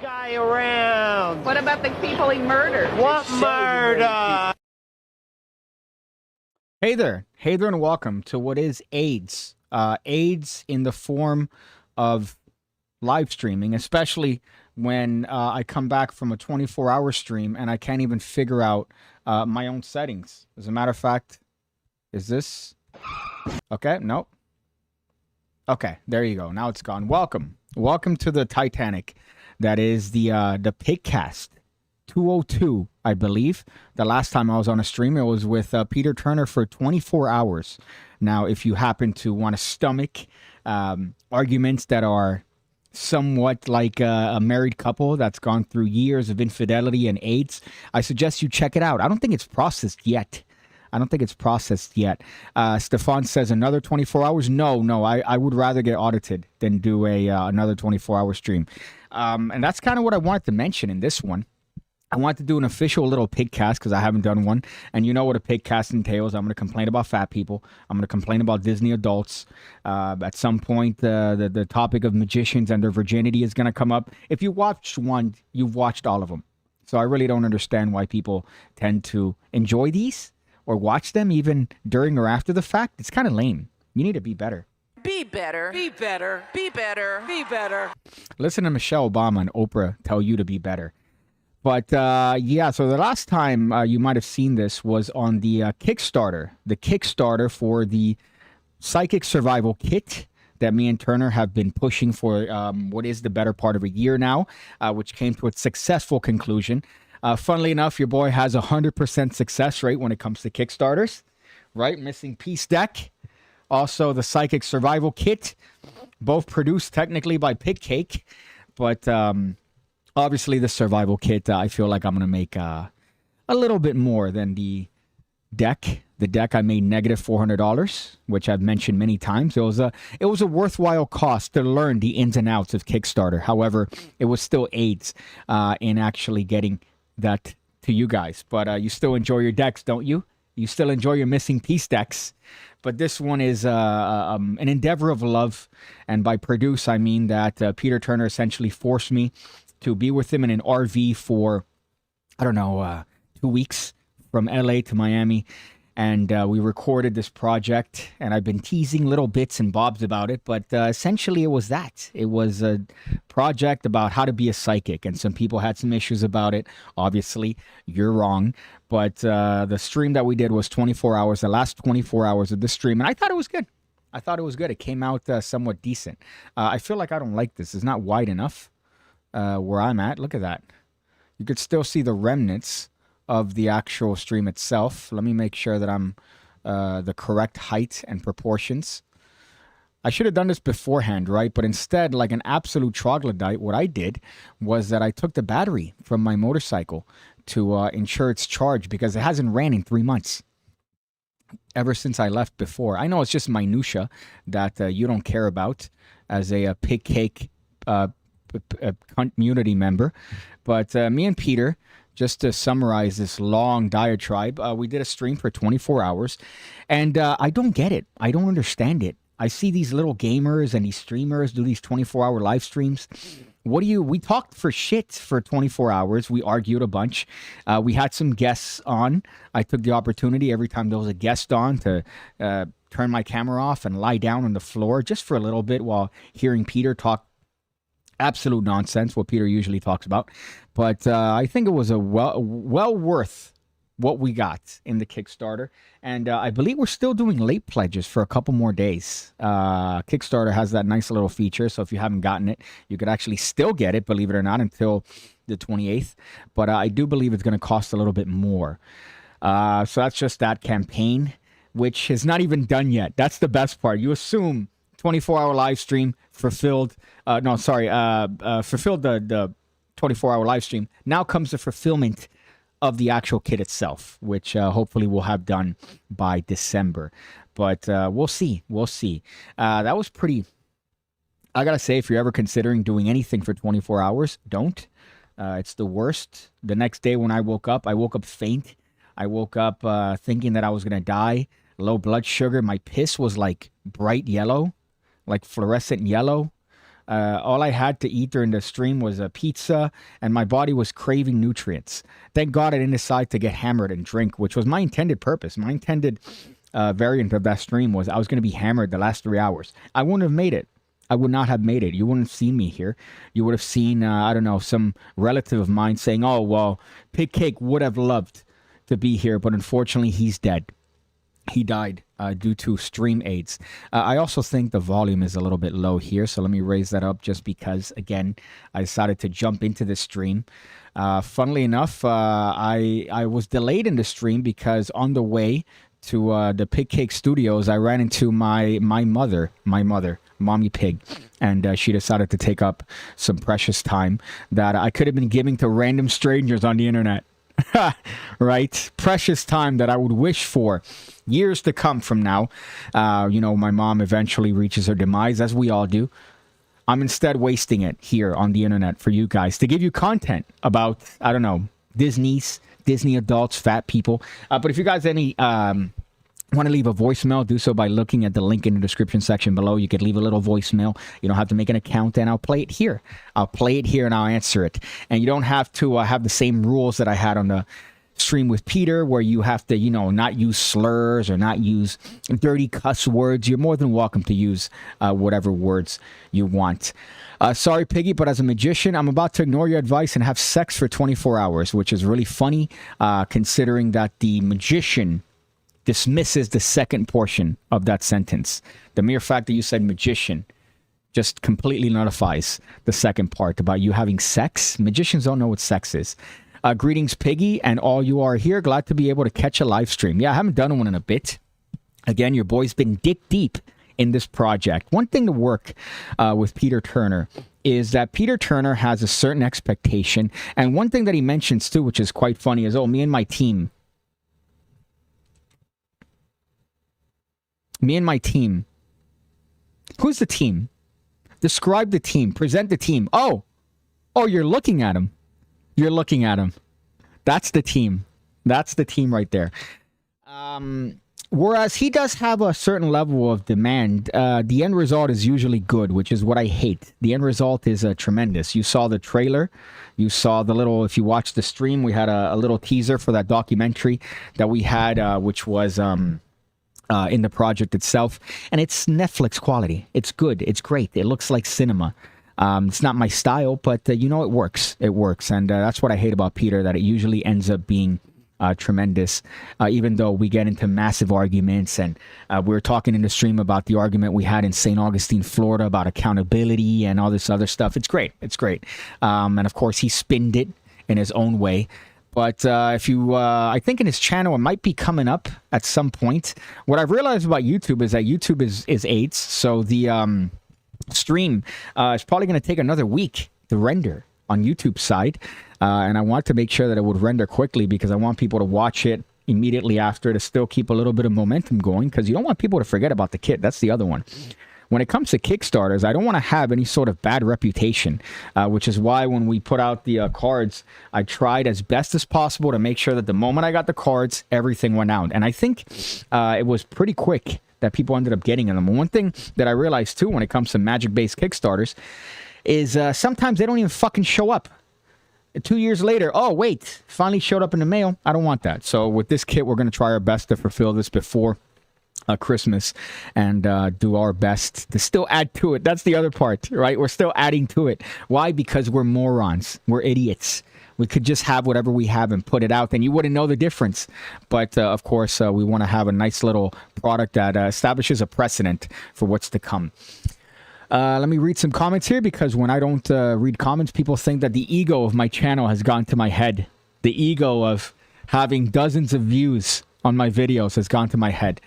guy around. What about the people he murdered? What murder? Hey there, and welcome to what is AIDS. AIDS in the form of live streaming, especially when I come back from a 24-hour stream and I can't even figure out my own settings. As a matter of fact, is this... Okay, nope. Okay, there you go. Now it's gone. Welcome to the Titanic. That is the PigCast 202, I believe. The last time I was on a stream, it was with Peter Turner for 24 hours. Now, if you happen to want to stomach arguments that are somewhat like a married couple that's gone through years of infidelity and AIDS, I suggest you check it out. I don't think it's processed yet. Stefan says another 24 hours. No, I would rather get audited than do another 24-hour stream. And that's kind of what I wanted to mention in this one. I want to do an official little PigCast because I haven't done one. And you know what a PigCast entails. I'm going to complain about fat people. I'm going to complain about Disney adults. At some point, the topic of magicians and their virginity is going to come up. If you watched one, you've watched all of them. So I really don't understand why people tend to enjoy these or watch them even during or after the fact. It's kind of lame. You need to be better. Be better. Be better. Be better. Be better. Listen to Michelle Obama and Oprah tell you to be better. But yeah, so the last time you might have seen this was on the Kickstarter. The Kickstarter for the Psychic Survival Kit that me and Turner have been pushing for what is the better part of a year now, which came to its successful conclusion. Funnily enough, your boy has a 100% success rate when it comes to Kickstarters, right? Missing Piece Deck. Also, the Psychic Survival Kit, both produced technically by PigCake, but obviously the Survival Kit, I feel like I'm going to make a little bit more than the deck. The deck I made negative $400, which I've mentioned many times. It was a worthwhile cost to learn the ins and outs of Kickstarter. However, it was still AIDS in actually getting that to you guys. But you still enjoy your decks, don't you? You still enjoy your missing piece decks. But this one is an endeavor of love. And by produce, I mean that Peter Turner essentially forced me to be with him in an RV for, 2 weeks from LA to Miami. And we recorded this project, and I've been teasing little bits and bobs about it, but essentially it was that. It was a project about how to be a psychic, and some people had some issues about it. Obviously, you're wrong, but the stream that we did was 24 hours, the last 24 hours of the stream, and I thought it was good. It came out somewhat decent. I feel like I don't like this. It's not wide enough where I'm at. Look at that. You could still see the remnants of the actual stream itself. Let me make sure that I'm the correct height and proportions. I should have done this beforehand, right? But instead, like an absolute troglodyte, what I did was that I took the battery from my motorcycle to ensure its charge because it hasn't ran in 3 months ever since I left before. I know it's just minutia that you don't care about as a PigCake community member, but me and Peter, just to summarize this long diatribe, we did a stream for 24 hours, and I don't get it. I don't understand it. I see these little gamers and these streamers do these 24-hour live streams. We talked for shit for 24 hours. We argued a bunch. We had some guests on. I took the opportunity every time there was a guest on to turn my camera off and lie down on the floor just for a little bit while hearing Peter talk absolute nonsense, what Peter usually talks about. But I think it was a well worth what we got in the Kickstarter. And I believe we're still doing late pledges for a couple more days. Kickstarter has that nice little feature. So if you haven't gotten it, you could actually still get it, believe it or not, until the 28th. But I do believe it's going to cost a little bit more. So that's just that campaign, which is not even done yet. That's the best part. You assume 24-hour live stream fulfilled. Fulfilled the 24-hour live stream. Now comes the fulfillment of the actual kit itself, which hopefully we'll have done by December. But we'll see. That was pretty... I gotta say, if you're ever considering doing anything for 24 hours, don't. It's the worst. The next day when I woke up faint. I woke up thinking that I was gonna die. Low blood sugar. My piss was like bright yellow, like fluorescent yellow. All I had to eat during the stream was a pizza, and my body was craving nutrients. Thank God I didn't decide to get hammered and drink, which was my intended purpose. My intended variant of that stream was I was going to be hammered the last 3 hours. I wouldn't have made it. I would not have made it. You wouldn't have seen me here. You would have seen, I don't know, some relative of mine saying, oh, well, PigCake would have loved to be here, but unfortunately he's dead. He died due to stream aids. I also think the volume is a little bit low here, so let me raise that up just because, again, I decided to jump into the stream. Funnily enough, I was delayed in the stream because on the way to the PigCake Studios, I ran into my mother, Mommy Pig, and she decided to take up some precious time that I could have been giving to random strangers on the internet. Right? Precious time that I would wish for years to come from now. My mom eventually reaches her demise, as we all do. I'm instead wasting it here on the internet for you guys to give you content about, I don't know, Disney adults, fat people. But if you guys want to leave a voicemail, do so by looking at the link in the description section below. You could leave a little voicemail. You don't have to make an account, and I'll play it here. And I'll answer it. And you don't have to have the same rules that I had on the stream with Peter, where you have to, not use slurs or not use dirty cuss words. You're more than welcome to use whatever words you want. Sorry, Piggy, but as a magician, I'm about to ignore your advice and have sex for 24 hours, which is really funny, considering that the magician dismisses the second portion of that sentence. The mere fact that you said magician just completely nullifies the second part about you having sex. Magicians don't know what sex is. Greetings, Piggy, and all you are here. Glad to be able to catch a live stream. Yeah, I haven't done one in a bit. Again, your boy's been dick deep in this project. One thing to work with Peter Turner is that Peter Turner has a certain expectation. And one thing that he mentions, too, which is quite funny, is, me and my team. Who's the team? Describe the team. Present the team. Oh, you're looking at him. That's the team. That's the team right there. Whereas he does have a certain level of demand, the end result is usually good, which is what I hate. The end result is tremendous. You saw the trailer. You saw if you watched the stream, we had a little teaser for that documentary that we had, which was in the project itself. And it's Netflix quality. It's good. It's great. It looks like cinema. It's not my style, but it works. It works. And that's what I hate about Peter, that it usually ends up being tremendous, even though we get into massive arguments. And we were talking in the stream about the argument we had in St. Augustine, Florida, about accountability and all this other stuff. It's great. And of course, he spinned it in his own way. But I think in his channel, it might be coming up at some point. What I've realized about YouTube is that YouTube is AIDS. So the stream is probably going to take another week to render on YouTube side. And I want to make sure that it would render quickly because I want people to watch it immediately after to still keep a little bit of momentum going, because you don't want people to forget about the kit. That's the other one. When it comes to Kickstarters, I don't want to have any sort of bad reputation, which is why when we put out the cards, I tried as best as possible to make sure that the moment I got the cards, everything went out. And I think it was pretty quick that people ended up getting them. And one thing that I realized, too, when it comes to magic-based Kickstarters is sometimes they don't even fucking show up. 2 years later, oh, wait, finally showed up in the mail. I don't want that. So with this kit, we're going to try our best to fulfill this before Christmas and do our best to still add to it. That's the other part, right? We're still adding to it. Why? Because we're morons. We're idiots. We could just have whatever we have and put it out, and you wouldn't know the difference. But, of course, we want to have a nice little product that establishes a precedent for what's to come. Let me read some comments here, because when I don't read comments, people think that the ego of my channel has gone to my head. The ego of having dozens of views on my videos has gone to my head.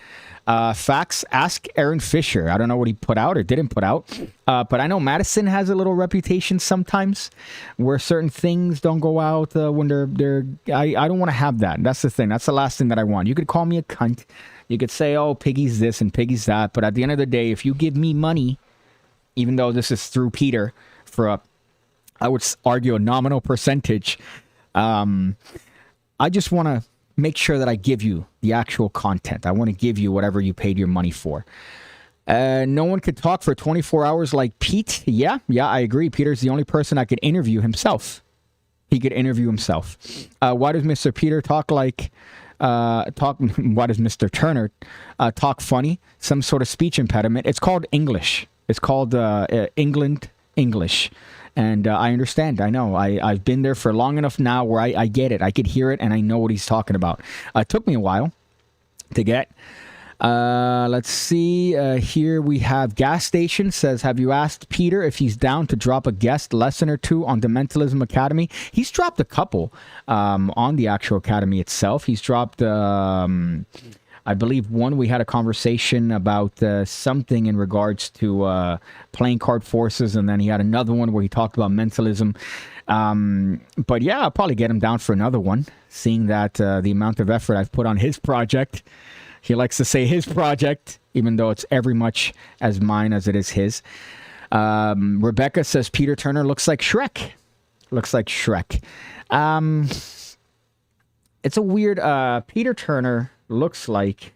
Facts, ask Aaron Fisher. I don't know what he put out or didn't put out. But I know Madison has a little reputation sometimes where certain things don't go out when they're I don't want to have that. That's the thing. That's the last thing that I want. You could call me a cunt. You could say, oh, Piggy's this and Piggy's that. But at the end of the day, if you give me money, even though this is through Peter for I would argue a nominal percentage, I just want to make sure that I give you the actual content. I want to give you whatever you paid your money for. No one could talk for 24 hours like Pete. Yeah, I agree. Peter's the only person that could interview himself. He could interview himself. Why does Mr. Peter talk like... why does Mr. Turner talk funny? Some sort of speech impediment. It's called English. It's called England English. And I understand. I know. I've been there for long enough now where I get it. I could hear it and I know what he's talking about. It took me a while to get. Let's see. Here we have Gas Station says, have you asked Peter if he's down to drop a guest lesson or two on the Mentalism Academy? He's dropped a couple on the actual academy itself. He's dropped... I believe one, we had a conversation about something in regards to playing card forces, and then he had another one where he talked about mentalism. But yeah, I'll probably get him down for another one, seeing that the amount of effort I've put on his project. He likes to say his project, even though it's every much as mine as it is his. Rebecca says Peter Turner looks like Shrek. Looks like Shrek. It's a weird... Peter Turner... looks like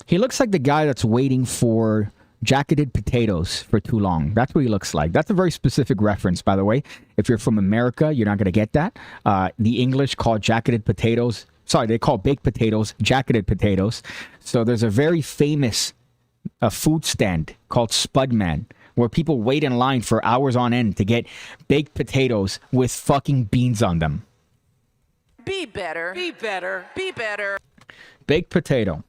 he looks like the guy that's waiting for jacketed potatoes for too long. That's what he looks like. That's a very specific reference, by the way. If you're from America, you're not going to get that. The English call jacketed potatoes, they call baked potatoes jacketed potatoes. So there's a very famous food stand called Spudman, where people wait in line for hours on end to get baked potatoes with fucking beans on them. Be better. Be better. Be better. Baked potato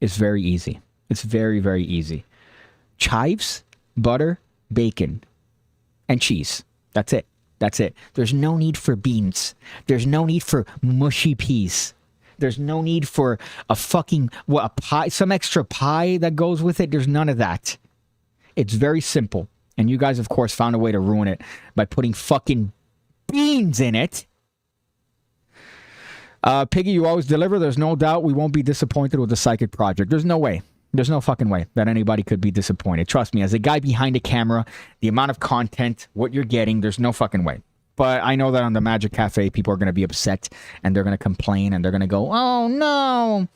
is very easy. It's very, very easy. Chives, butter, bacon, and cheese. That's it. That's it. There's no need for beans. There's no need for mushy peas. There's no need for a fucking, a pie, some extra pie that goes with it. There's none of that. It's very simple. And you guys, of course, found a way to ruin it by putting fucking beans in it. Piggy, you always deliver. There's no doubt we won't be disappointed with the psychic project. There's no way. There's no fucking way that anybody could be disappointed. Trust me, as a guy behind a camera, the amount of content, what you're getting, there's no fucking way. But I know that on the Magic Cafe, people are going to be upset and they're going to complain and they're going to go, oh no,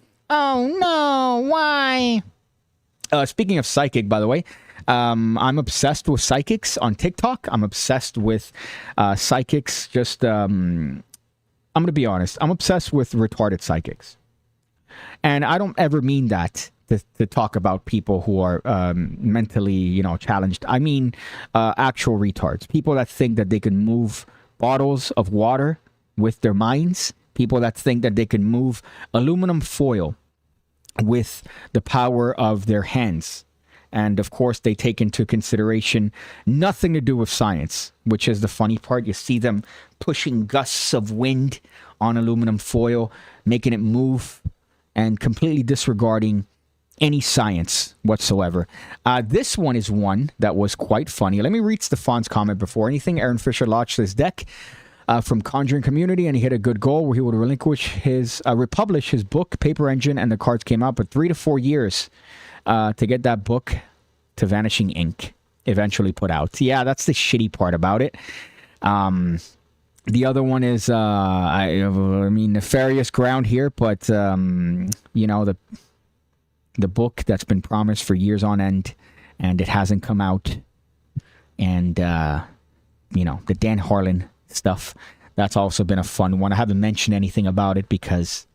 why? Speaking of psychic, by the way, I'm obsessed with psychics on TikTok. I'm obsessed with psychics. I'm going to be honest. I'm obsessed with retarded psychics. And I don't ever mean that to talk about people who are mentally, challenged. I mean actual retards. People that think that they can move bottles of water with their minds. People that think that they can move aluminum foil with the power of their hands. And of course, they take into consideration nothing to do with science, which is the funny part. You see them pushing gusts of wind on aluminum foil, making it move, and completely disregarding any science whatsoever. This one is one that was quite funny. Let me read Stefan's comment before anything. Aaron Fisher launched his deck from Conjuring Community, and he hit a good goal where he would republish his book, Paper Engine, and the cards came out, but 3 to 4 years to get that book to Vanishing Ink eventually put out. Yeah, that's the shitty part about it. The other one is, nefarious ground here, but, the book that's been promised for years on end, and it hasn't come out. And, the Dan Harlan stuff, that's also been a fun one. I haven't mentioned anything about it because,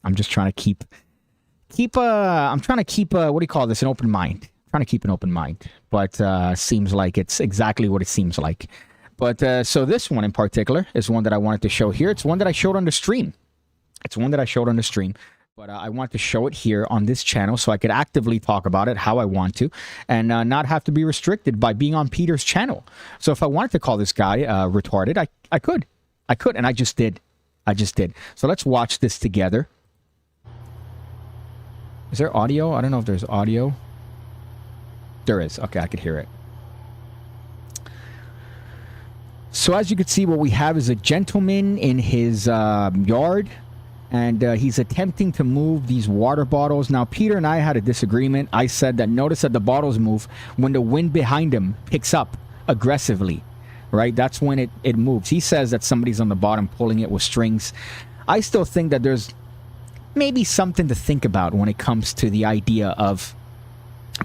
I'm just trying to keep an open mind. I'm trying to keep an open mind. But seems like it's exactly what it seems like. But so this one in particular is one that I wanted to show here. It's one that I showed on the stream. But I want to show it here on this channel so I could actively talk about it how I want to and not have to be restricted by being on Peter's channel. So if I wanted to call this guy retarded, I could. And I just did. So let's watch this together. Is there audio? I don't know if there's audio. There is. Okay, I could hear it. So as you can see, what we have is a gentleman in his yard. And he's attempting to move these water bottles. Now, Peter and I had a disagreement. I said that notice that the bottles move when the wind behind him picks up aggressively, right? That's when it moves. He says that somebody's on the bottom pulling it with strings. I still think that there's maybe something to think about when it comes to the idea of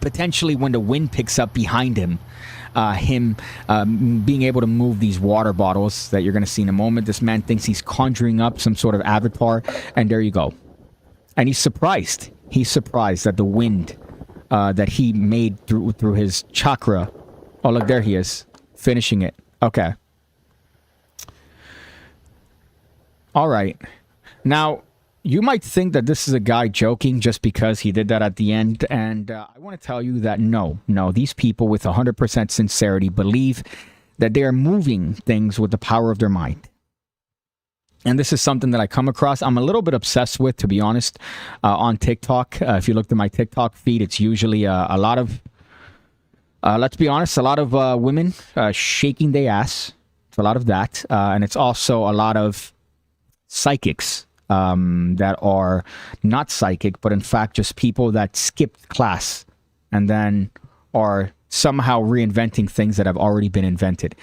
potentially when the wind picks up behind him, being able to move these water bottles that you're going to see in a moment. This man thinks he's conjuring up some sort of avatar, and there you go. And he's surprised. He's surprised that the wind that he made through his chakra. Oh, look, there he is, finishing it. Okay. All right. Now, you might think that this is a guy joking just because he did that at the end. And I want to tell you that no, these people with 100% sincerity believe that they are moving things with the power of their mind. And this is something that I come across. I'm a little bit obsessed with, to be honest, on TikTok. If you look at my TikTok feed, it's usually a lot of, let's be honest, a lot of women shaking their ass. It's a lot of that. And it's also a lot of psychics that are not psychic, but in fact just people that skipped class and then are somehow reinventing things that have already been invented.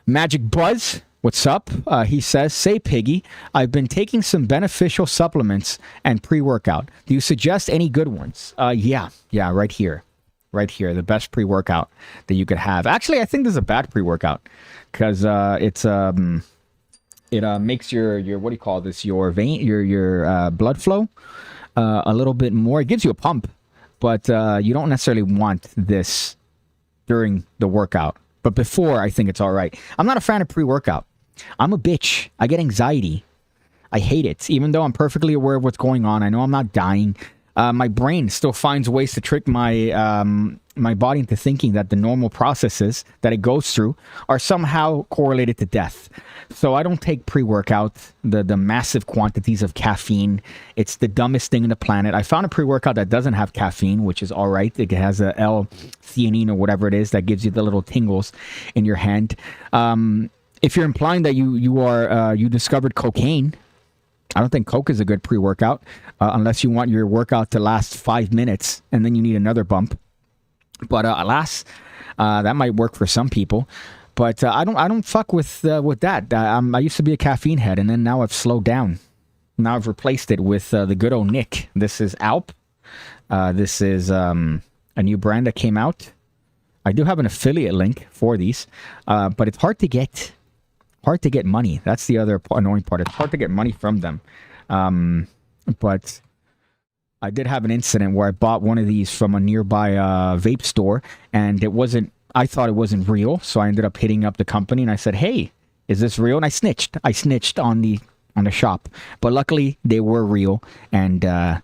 Magic Buzz, what's up? He says, say Piggy, I've been taking some beneficial supplements and pre-workout. Do you suggest any good ones? Yeah, right here. Right here, the best pre-workout that you could have. Actually, I think this is a bad pre-workout because it makes your what do you call this? Your vein, your blood flow a little bit more. It gives you a pump, but you don't necessarily want this during the workout. But before, I think it's all right. I'm not a fan of pre-workout. I'm a bitch. I get anxiety. I hate it. Even though I'm perfectly aware of what's going on, I know I'm not dying. My brain still finds ways to trick my body into thinking that the normal processes that it goes through are somehow correlated to death. So I don't take pre-workout, the massive quantities of caffeine. It's the dumbest thing on the planet. I found a pre-workout that doesn't have caffeine, which is all right. It has a L-theanine or whatever it is that gives you the little tingles in your hand. If you're implying that you discovered cocaine, I don't think Coke is a good pre-workout unless you want your workout to last 5 minutes and then you need another bump. But alas, that might work for some people. But I don't fuck with that. I used to be a caffeine head, and then now I've slowed down. Now I've replaced it with the good old Nick. This is Alp. This is a new brand that came out. I do have an affiliate link for these, but it's hard to get. Hard to get money. That's the other annoying part. It's hard to get money from them. But I did have an incident where I bought one of these from a nearby vape store, and I thought it wasn't real, so I ended up hitting up the company, and I said, hey, is this real? And I snitched. I snitched on the shop. But luckily, they were real, and I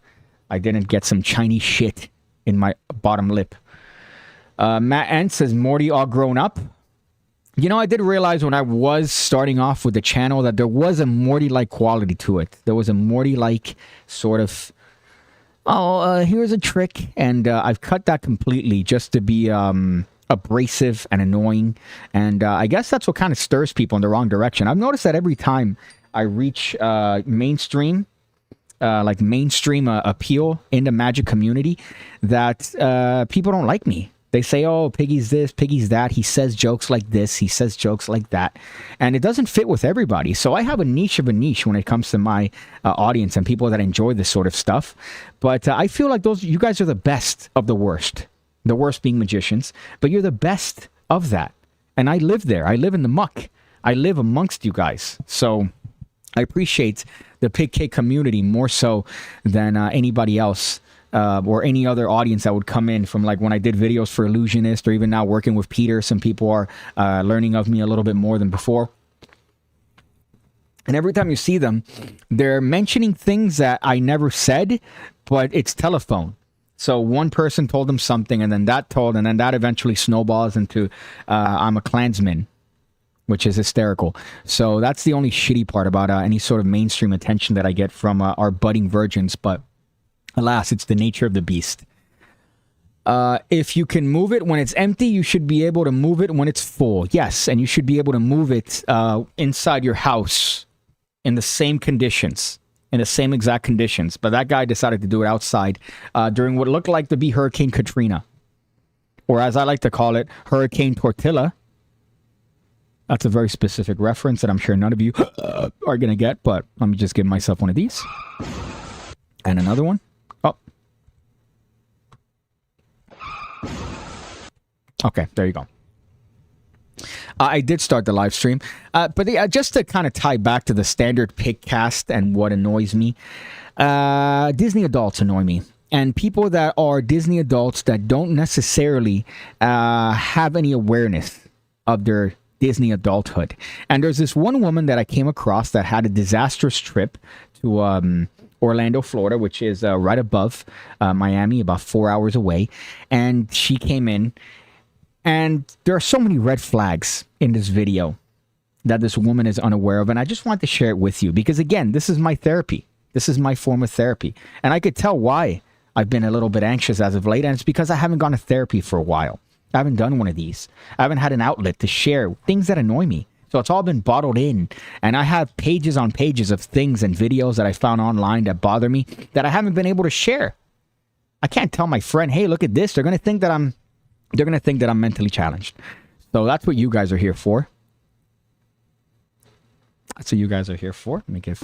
didn't get some Chinese shit in my bottom lip. Matt Ant says, Morty all grown up. You know, I did realize when I was starting off with the channel that there was a Morty-like quality to it. There was a Morty-like sort of, here's a trick. And I've cut that completely just to be abrasive and annoying. And I guess that's what kind of stirs people in the wrong direction. I've noticed that every time I reach mainstream appeal in the Magic community, that people don't like me. They say, oh, Piggy's this, Piggy's that. He says jokes like this. He says jokes like that. And it doesn't fit with everybody. So I have a niche of a niche when it comes to my audience and people that enjoy this sort of stuff. But I feel like you guys are the best of the worst. The worst being magicians. But you're the best of that. And I live there. I live in the muck. I live amongst you guys. So I appreciate the PigCake community more so than anybody else. Or any other audience that would come in from, like, when I did videos for Illusionist, or even now working with Peter, some people are learning of me a little bit more than before. And every time you see them, they're mentioning things that I never said, but it's telephone. So one person told them something, and then that eventually snowballs into I'm a Klansman, which is hysterical. So that's the only shitty part about any sort of mainstream attention that I get from our budding virgins, but alas, it's the nature of the beast. If you can move it when it's empty, you should be able to move it when it's full. Yes, and you should be able to move it inside your house in the same conditions, in the same exact conditions. But that guy decided to do it outside during what looked like to be Hurricane Katrina. Or as I like to call it, Hurricane Tortilla. That's a very specific reference that I'm sure none of you are going to get, but let me just give myself one of these. And another one. Oh. Okay, there you go. I did start the live stream, but just to kind of tie back to the standard PigCast and what annoys me, Disney adults annoy me. And people that are Disney adults that don't necessarily have any awareness of their Disney adulthood. And there's this one woman that I came across that had a disastrous trip to Orlando, Florida, which is right above Miami, about 4 hours away. And she came in, and there are so many red flags in this video that this woman is unaware of. And I just want to share it with you because, again, this is my therapy. This is my form of therapy. And I could tell why I've been a little bit anxious as of late, and it's because I haven't gone to therapy for a while. I haven't done one of these. I haven't had an outlet to share things that annoy me. So it's all been bottled in. And I have pages on pages of things and videos that I found online that bother me that I haven't been able to share. I can't tell my friend, hey, look at this. They're going to think that I'm mentally challenged. So that's what you guys are here for. That's what you guys are here for. Let me give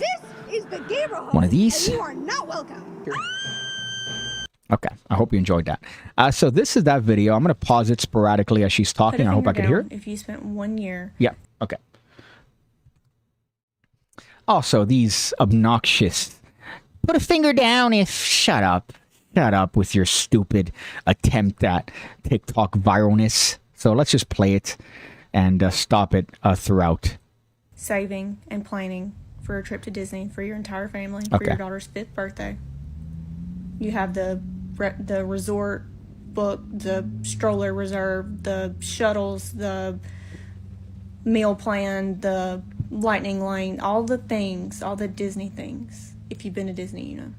one of these. You are not welcome. Okay, I hope you enjoyed that. So this is that video. I'm going to pause it sporadically as she's talking. I hope I can hear it. If you spent 1 year. Yeah, okay. Also, these obnoxious... Put a finger down if... Shut up. Shut up with your stupid attempt at TikTok viralness. So let's just play it and stop it throughout. Saving and planning for a trip to Disney for your entire family for your daughter's 5th birthday. You have the resort book, the stroller reserved, the shuttles, the meal plan, the lightning lane, all the things, all the Disney things. If you've been to Disney, you know.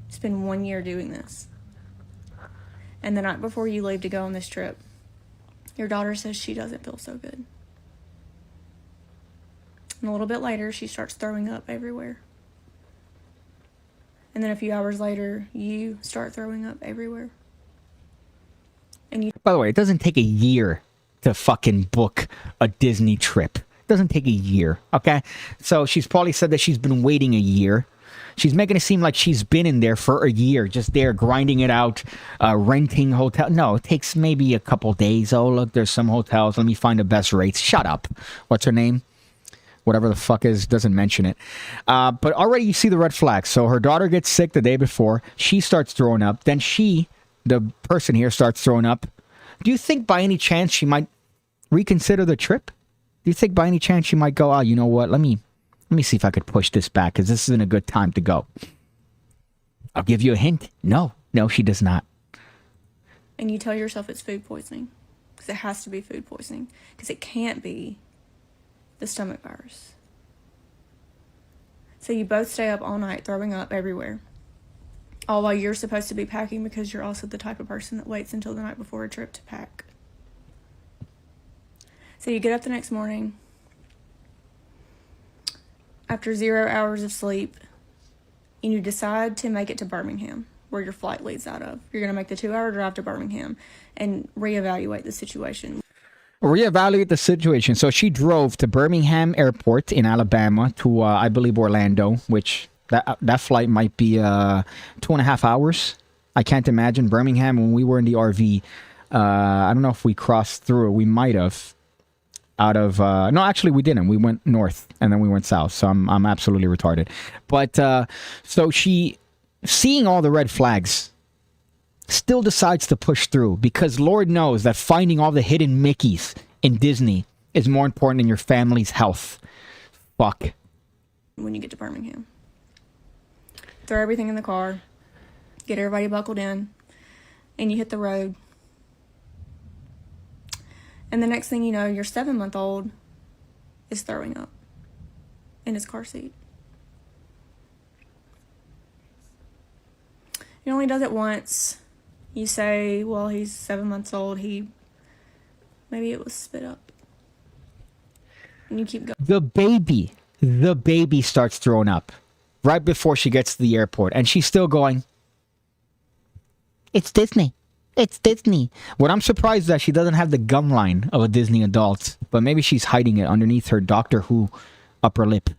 It's been 1 year doing this. And the night before you leave to go on this trip, your daughter says she doesn't feel so good. And a little bit later, she starts throwing up everywhere. And then a few hours later, you start throwing up everywhere. And you... By the way, it doesn't take a year to fucking book a Disney trip. It doesn't take a year, okay? So she's probably said that she's been waiting a year. She's making it seem like she's been in there for a year, just there grinding it out, renting hotel. No, it takes maybe a couple days. Oh, look, there's some hotels. Let me find the best rates. Shut up. What's her name? Whatever the fuck is, doesn't mention it. But already you see the red flags. So her daughter gets sick the day before. She starts throwing up. Then she, the person here, starts throwing up. Do you think by any chance she might reconsider the trip? Do you think by any chance she might go, oh, you know what? Let me see if I could push this back because this isn't a good time to go. I'll give you a hint. No, she does not. And you tell yourself it's food poisoning because it has to be food poisoning because it can't be the stomach virus. So you both stay up all night throwing up everywhere. All while you're supposed to be packing because you're also the type of person that waits until the night before a trip to pack. So you get up the next morning after 0 hours of sleep and you decide to make it to Birmingham, where your flight leaves out of. You're going to make the 2-hour drive to Birmingham and reevaluate the situation. Reevaluate the situation. So she drove to Birmingham Airport in Alabama to, I believe, Orlando, which that flight might be 2.5 hours. I can't imagine. Birmingham, when we were in the RV, I don't know if we crossed through. We might have. Out of no, actually we didn't. We went north and then we went south. So I'm absolutely retarded. But so she, seeing all the red flags, still decides to push through because Lord knows that finding all the hidden Mickeys in Disney is more important than your family's health. Fuck. When you get to Birmingham, throw everything in the car, get everybody buckled in, and you hit the road. And the next thing you know, your 7-month-old is throwing up in his car seat. He only does it once. You say, well, he's 7 months old. Maybe it was spit up. And you keep going. The baby starts throwing up right before she gets to the airport. And she's still going, it's Disney. It's Disney. What I'm surprised is that she doesn't have the gum line of a Disney adult, but maybe she's hiding it underneath her Doctor Who upper lip.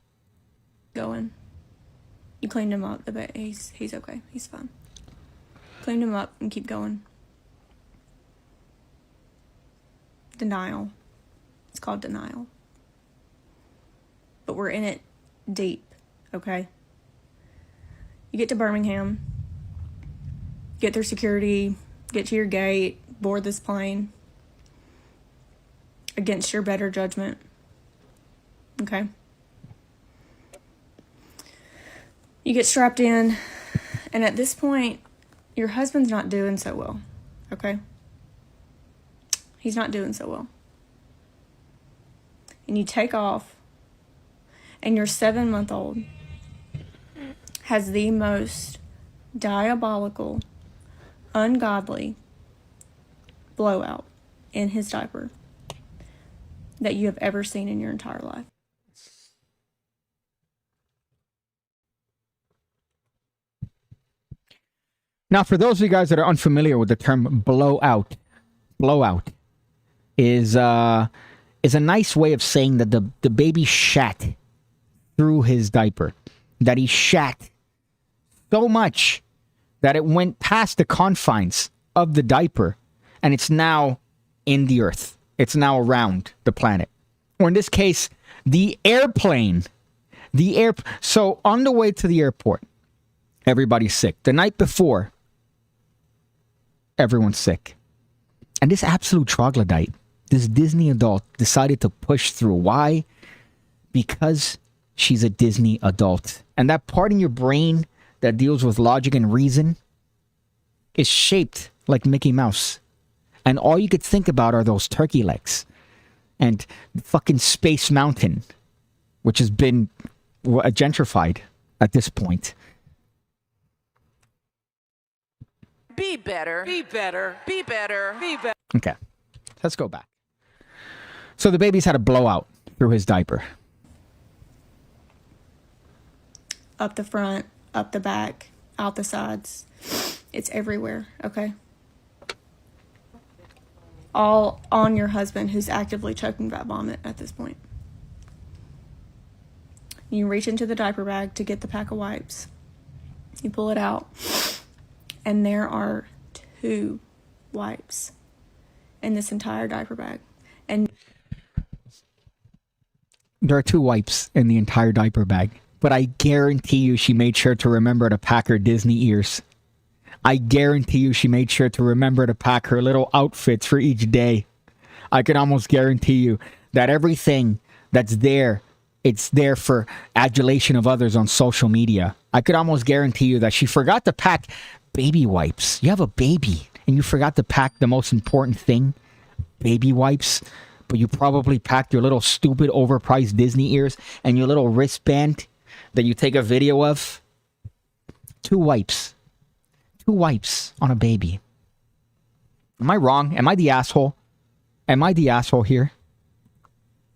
Going. You cleaned him up. He's okay. He's fine. Cleaned him up and keep going. Denial. It's called denial. But we're in it deep, okay? You get to Birmingham, get through security, get to your gate, board this plane against your better judgment, okay? You get strapped in, and at this point, your husband's not doing so well, okay? He's not doing so well. And you take off, and your 7-month-old has the most diabolical, ungodly blowout in his diaper that you have ever seen in your entire life. Now, for those of you guys that are unfamiliar with the term blowout is a nice way of saying that the baby shat through his diaper. That he shat so much that it went past the confines of the diaper and it's now in the earth. It's now around the planet. Or in this case, the airplane. So on the way to the airport, everybody's sick. The night before, everyone's sick. And this absolute troglodyte, this Disney adult, decided to push through. Why? Because she's a Disney adult. And that part in your brain that deals with logic and reason is shaped like Mickey Mouse. And all you could think about are those turkey legs. And the fucking Space Mountain, which has been gentrified at this point. Be better. Be better. Be better. Be better. Okay, let's go back. So the baby's had a blowout through his diaper. Up the front, up the back, out the sides. It's everywhere, okay? All on your husband, who's actively choking back vomit at this point. You reach into the diaper bag to get the pack of wipes. You pull it out, and there are 2 wipes in this entire diaper bag. And there are 2 wipes in the entire diaper bag. But I guarantee you she made sure to remember to pack her Disney ears. I guarantee you she made sure to remember to pack her little outfits for each day. I can almost guarantee you that everything that's there, it's there for adulation of others on social media. I could almost guarantee you that she forgot to pack baby wipes. You have a baby and you forgot to pack the most important thing, baby wipes. But you probably packed your little stupid overpriced Disney ears and your little wristband that you take a video of. 2 wipes. 2 wipes on a baby. Am I wrong? Am I the asshole? Am I the asshole here?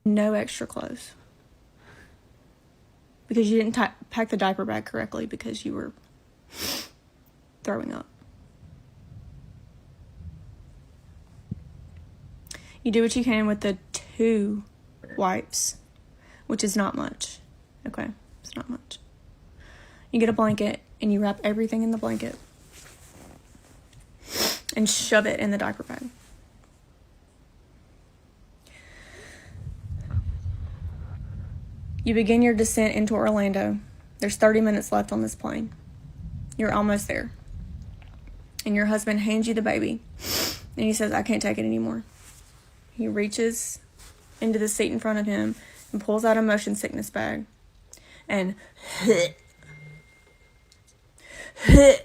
no extra clothes. Because you didn't pack the diaper bag correctly because you were throwing up. You do what you can with the 2 wipes, which is not much. Okay, it's not much. You get a blanket and you wrap everything in the blanket and shove it in the diaper bag. You begin your descent into Orlando. There's 30 minutes left on this plane. You're almost there. And your husband hands you the baby. And he says, I can't take it anymore. He reaches into the seat in front of him and pulls out a motion sickness bag. And the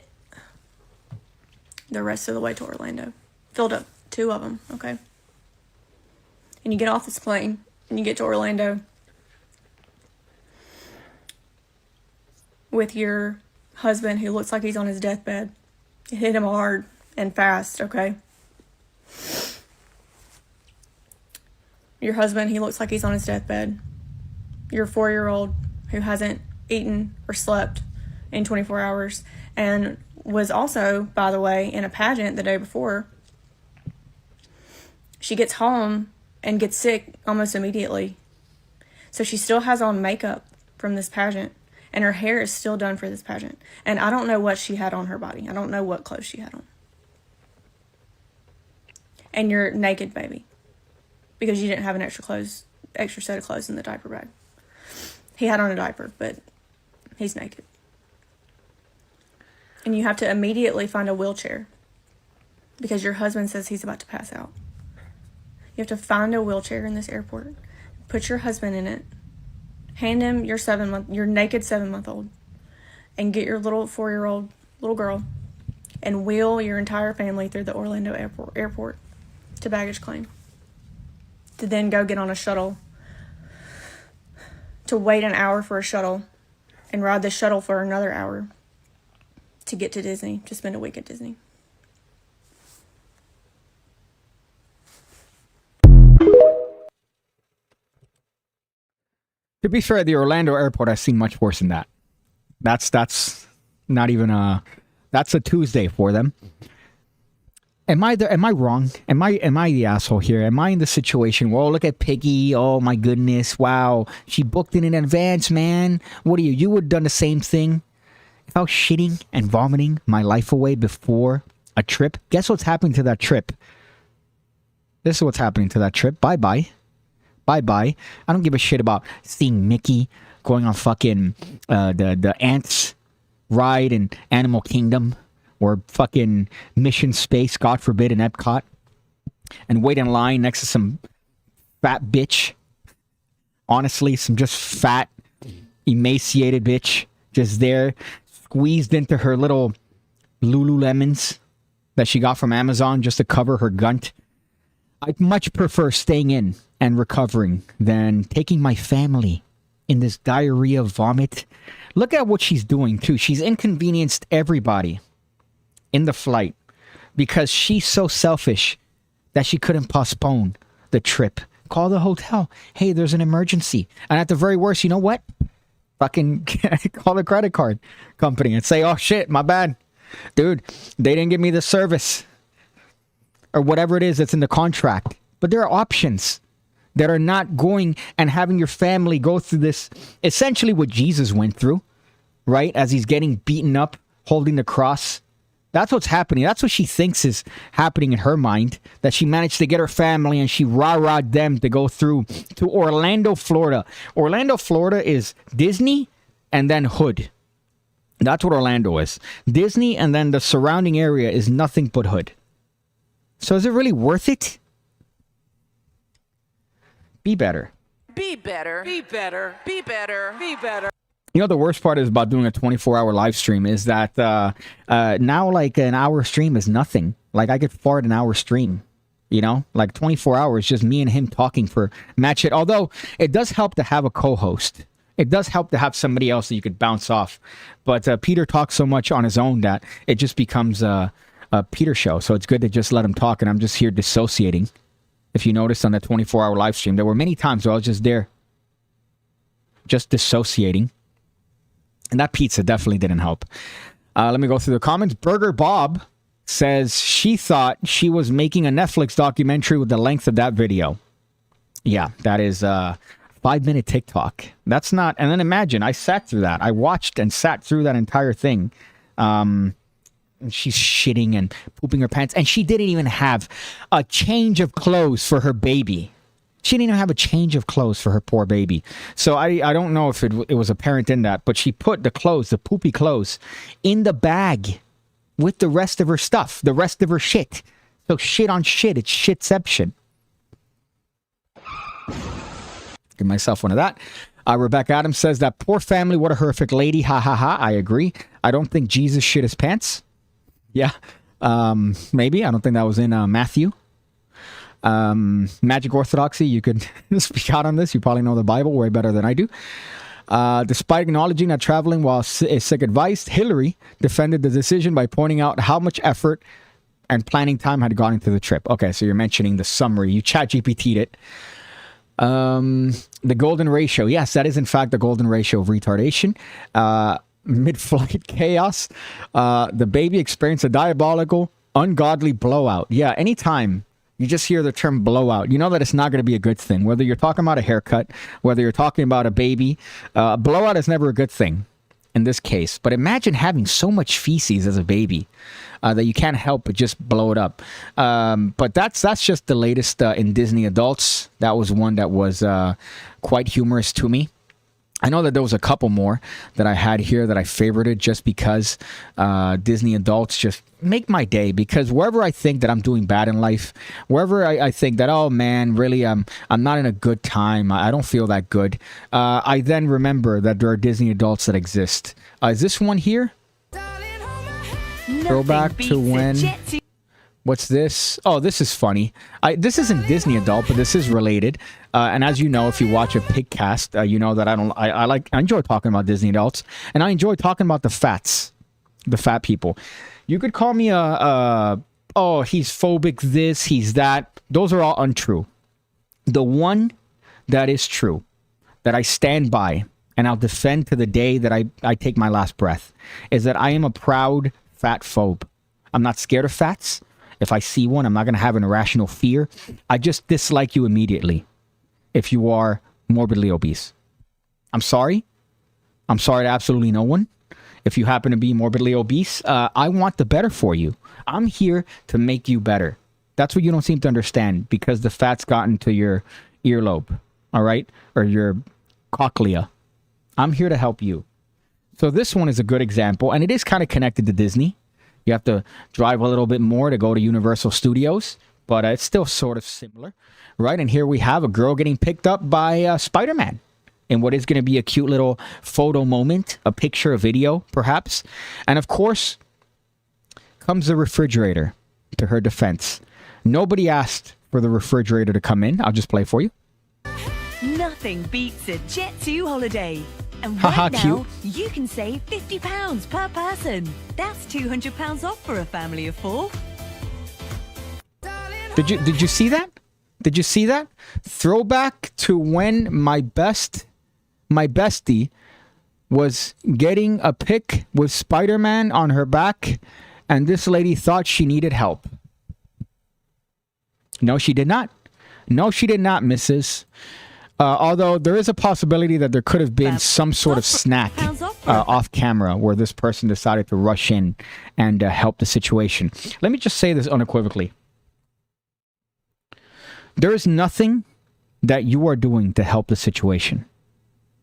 rest of the way to Orlando. Filled up 2 of them, okay? And you get off this plane and you get to Orlando with your husband who looks like he's on his deathbed. It hit him hard and fast, okay? Your husband, he looks like he's on his deathbed. Your 4-year-old who hasn't eaten or slept in 24 hours. And was also, by the way, in a pageant the day before. She gets home and gets sick almost immediately. So she still has on makeup from this pageant. And her hair is still done for this pageant. And I don't know what she had on her body. I don't know what clothes she had on. And you're naked, baby. Because you didn't have an extra set of clothes in the diaper bag. He had on a diaper, but he's naked. And you have to immediately find a wheelchair. Because your husband says he's about to pass out. You have to find a wheelchair in this airport. Put your husband in it. Hand him your naked 7-month-old, and get your little 4-year-old little girl, and wheel your entire family through the Orlando airport to baggage claim. To then go get on a shuttle, to wait an hour for a shuttle, and ride the shuttle for another hour to get to Disney, to spend a week at Disney. To be fair, the Orlando airport, I've seen much worse than that. That's not even that's a Tuesday for them. Am I wrong? Am I the asshole here? Am I in the situation where, oh, look at Piggy, oh my goodness, wow, she booked it in advance, man. What are you? You would have done the same thing. If I was shitting and vomiting my life away before a trip, guess what's happening to that trip? This is what's happening to that trip. Bye-bye. Bye-bye. I don't give a shit about seeing Mickey going on fucking the Ants ride in Animal Kingdom or fucking Mission Space, God forbid, in Epcot, and wait in line next to some fat bitch. Honestly, some just fat, emaciated bitch just there, squeezed into her little Lululemons that she got from Amazon just to cover her gunt. I'd much prefer staying in and recovering than taking my family in this diarrhea vomit. Look at what she's doing too. She's inconvenienced everybody in the flight because she's so selfish that she couldn't postpone the trip. Call the hotel. Hey, there's an emergency. And at the very worst, you know what? Fucking call the credit card company and say, oh shit, my bad. Dude, they didn't give me the service. Or whatever it is that's in the contract. But there are options that are not going and having your family go through this, essentially what Jesus went through, right? As he's getting beaten up, holding the cross. That's what's happening. That's what she thinks is happening in her mind, that she managed to get her family and she rah-rahed them to go through to Orlando, Florida. Orlando, Florida is Disney and then hood. That's what Orlando is. Disney and then the surrounding area is nothing but hood. So is it really worth it? Be better. Be better. Be better. Be better. Be better. You know, the worst part is about doing a 24-hour live stream is that now, like, an hour stream is nothing. Like, I could fart an hour stream, you know? Like, 24 hours, just me and him talking for match it. Although, it does help to have a co-host. It does help to have somebody else that you could bounce off. But Peter talks so much on his own that it just becomes a Peter show. So it's good to just let him talk, and I'm just here dissociating. If you noticed on the 24-hour live stream, there were many times where I was just there, just dissociating. And that pizza definitely didn't help. Let me go through the comments. Burger Bob says she thought she was making a Netflix documentary with the length of that video. Yeah, that is a 5-minute TikTok. That's not... And then imagine, I sat through that. I watched and sat through that entire thing. She's shitting and pooping her pants. And she didn't even have a change of clothes for her baby. She didn't even have a change of clothes for her poor baby. So I don't know if it was apparent in that. But she put the clothes, the poopy clothes, in the bag with the rest of her stuff. The rest of her shit. So shit on shit. It's shitception. Give myself one of that. Rebecca Adams says that poor family, what a horrific lady. Ha ha ha. I agree. I don't think Jesus shit his pants. Yeah, maybe. I don't think that was in Matthew. Magic Orthodoxy, you could speak out on this. You probably know the Bible way better than I do. Despite acknowledging that traveling while is sick advised, Hillary defended the decision by pointing out how much effort and planning time had gone into the trip. Okay, so you're mentioning the summary. You chat GPT'd it. The golden ratio. Yes, that is in fact the golden ratio of retardation. mid-flight chaos. The baby experienced a diabolical, ungodly blowout. Yeah, anytime you just hear the term blowout, you know that it's not going to be a good thing. Whether you're talking about a haircut, whether you're talking about a baby, blowout is never a good thing in this case. But imagine having so much feces as a baby that you can't help but just blow it up. But that's just the latest in Disney adults. That was one that was quite humorous to me. I know that there was a couple more that I had here that I favorited just because Disney adults just make my day. Because wherever I think that I'm doing bad in life, wherever I think that, oh man, really, I'm not in a good time, I don't feel that good, I then remember that there are Disney adults that exist. Is this one here? Throwback to when... What's this? Oh, this is funny. This isn't Disney adult, but this is related. And as you know, if you watch a PigCast, you know that I enjoy talking about Disney adults, and I enjoy talking about the fat people. You could call me oh, he's phobic, this, he's that. Those are all untrue. The one that is true, that I stand by, and I'll defend to the day that I take my last breath, is that I am a proud fat phobe. I'm not scared of fats. If I see one, I'm not going to have an irrational fear. I just dislike you immediately if you are morbidly obese. I'm sorry. I'm sorry to absolutely no one. If you happen to be morbidly obese, I want the better for you. I'm here to make you better. That's what you don't seem to understand, because the fat's gotten to your earlobe, all right? Or your cochlea. I'm here to help you. So this one is a good example, and it is kind of connected to Disney. You have to drive a little bit more to go to Universal Studios, but it's still sort of similar, right? And here we have a girl getting picked up by Spider-Man in what is going to be a cute little photo moment, a picture, a video, perhaps. And of course, comes the refrigerator to her defense. Nobody asked for the refrigerator to come in. I'll just play for you. Nothing beats a Jet2 holiday. And Haha, right now, cute. you can save £50 per person. That's £200 off for a family of 4. Did you see that? Did you see that? Throwback to when my bestie was getting a pic with Spider-Man on her back, and this lady thought she needed help. No, she did not. No, she did not, Mrs. Although there is a possibility that there could have been some sort of snack off camera where this person decided to rush in and help the situation. Let me just say this unequivocally. There is nothing that you are doing to help the situation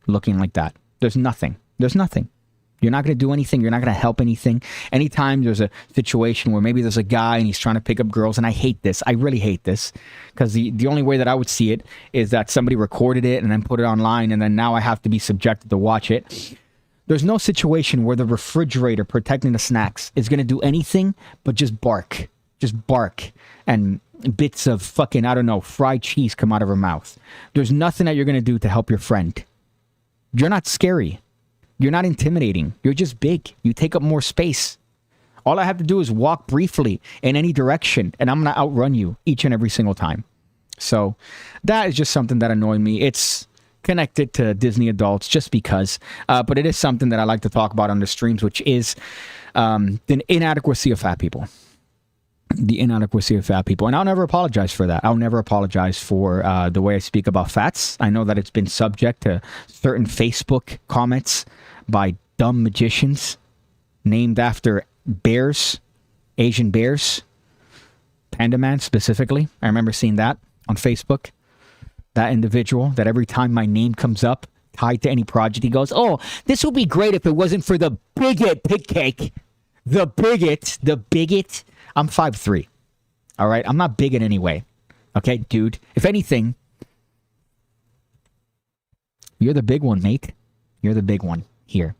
looking like that. There's nothing. There's nothing. You're not going to do anything. You're not going to help anything. Anytime there's a situation where maybe there's a guy and he's trying to pick up girls, and I hate this. I really hate this, because the only way that I would see it is that somebody recorded it and then put it online, and then now I have to be subjected to watch it. There's no situation where the refrigerator protecting the snacks is going to do anything but just bark. Just bark. And bits of fucking, I don't know, fried cheese come out of her mouth. There's nothing that you're going to do to help your friend. You're not scary. You're not intimidating. You're just big. You take up more space. All I have to do is walk briefly in any direction, and I'm going to outrun you each and every single time. So that is just something that annoyed me. It's connected to Disney adults just because, but it is something that I like to talk about on the streams, which is the inadequacy of fat people. The inadequacy of fat people. And I'll never apologize for that. I'll never apologize for the way I speak about fats. I know that it's been subject to certain Facebook comments by dumb magicians named after bears, Asian bears, Panda Man specifically. I remember seeing that on Facebook. That individual that every time my name comes up tied to any project, he goes, oh, this would be great if it wasn't for the bigot PigCake. The bigot. I'm 5'3". All right? I'm not big in any way. Okay, dude? If anything, you're the big one, mate. You're the big one here.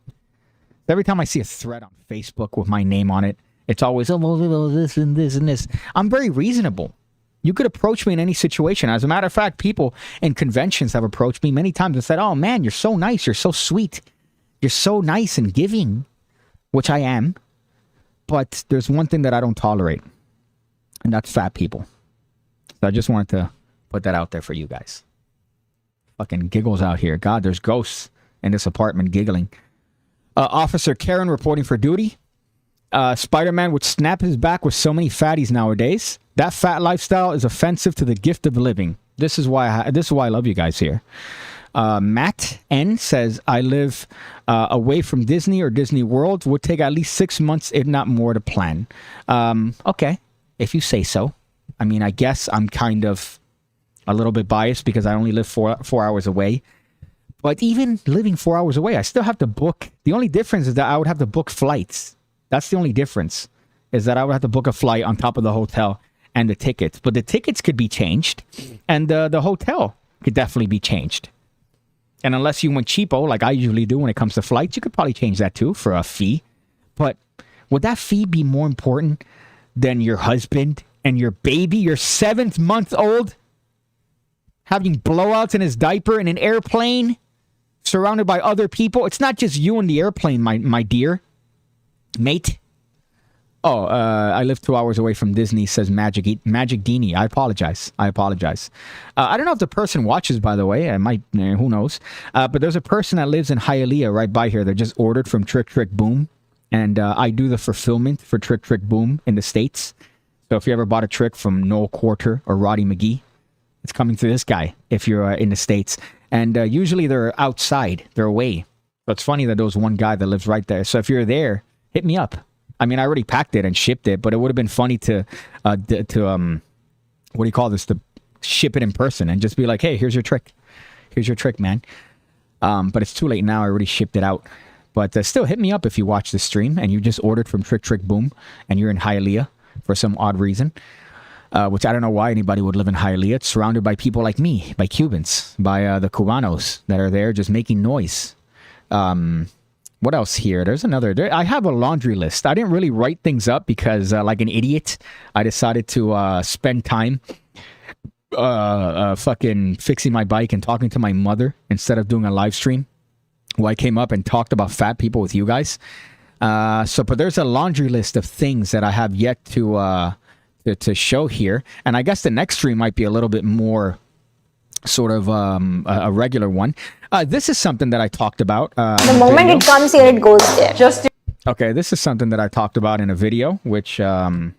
Every time I see a thread on Facebook with my name on it, it's always, oh, well, this and this and this. I'm very reasonable. You could approach me in any situation. As a matter of fact, people in conventions have approached me many times and said, oh, man, you're so nice. You're so sweet. You're so nice and giving, which I am. But there's one thing that I don't tolerate, and that's fat people. So I just wanted to put that out there for you guys. Fucking giggles out here. God, there's ghosts in this apartment giggling. Officer Karen reporting for duty. Spider-Man would snap his back with so many fatties nowadays. That fat lifestyle is offensive to the gift of living. This is why I love you guys here. Matt N says, I live away from Disney or Disney World. Would take at least 6 months, if not more, to plan. Okay, if you say so. I mean, I guess I'm kind of a little bit biased because I only live 4 hours away. But even living 4 hours away, I still have to book. The only difference is that I would have to book flights. That's the only difference, is that I would have to book a flight on top of the hotel and the tickets. But the tickets could be changed, and the hotel could definitely be changed. And unless you went cheapo, like I usually do when it comes to flights, you could probably change that too for a fee. But would that fee be more important than your husband and your baby, your 7th-month-old, having blowouts in his diaper in an airplane, surrounded by other people? It's not just you in the airplane, my dear. Mate? Oh, I live 2 hours away from Disney, says Magic Deanie. I apologize. I don't know if the person watches, by the way. I might, who knows. But there's a person that lives in Hialeah right by here. They're just ordered from Trick Trick Boom. And I do the fulfillment for Trick Trick Boom in the States. So if you ever bought a trick from Noel Quarter or Roddy McGee, it's coming to this guy if you're in the States. And usually they're outside. They're away. So it's funny that there was one guy that lives right there. So if you're there, hit me up. I mean, I already packed it and shipped it, but it would have been funny to what do you call this? To ship it in person and just be like, hey, here's your trick. Here's your trick, man. But it's too late now. I already shipped it out. But still, hit me up if you watch the stream and you just ordered from Trick Trick Boom and you're in Hialeah for some odd reason. Which I don't know why anybody would live in Hialeah. It's surrounded by people like me, by Cubans, by the Cubanos that are there just making noise. What else here? There's another. I have a laundry list. I didn't really write things up because, like an idiot, I decided to spend time fucking fixing my bike and talking to my mother instead of doing a live stream. Well, I came up and talked about fat people with you guys. But there's a laundry list of things that I have yet to show here. And I guess the next stream might be a little bit more sort of a regular one. This is something that I talked about. The moment it comes here, it goes there. Okay, this is something that I talked about in a video, which I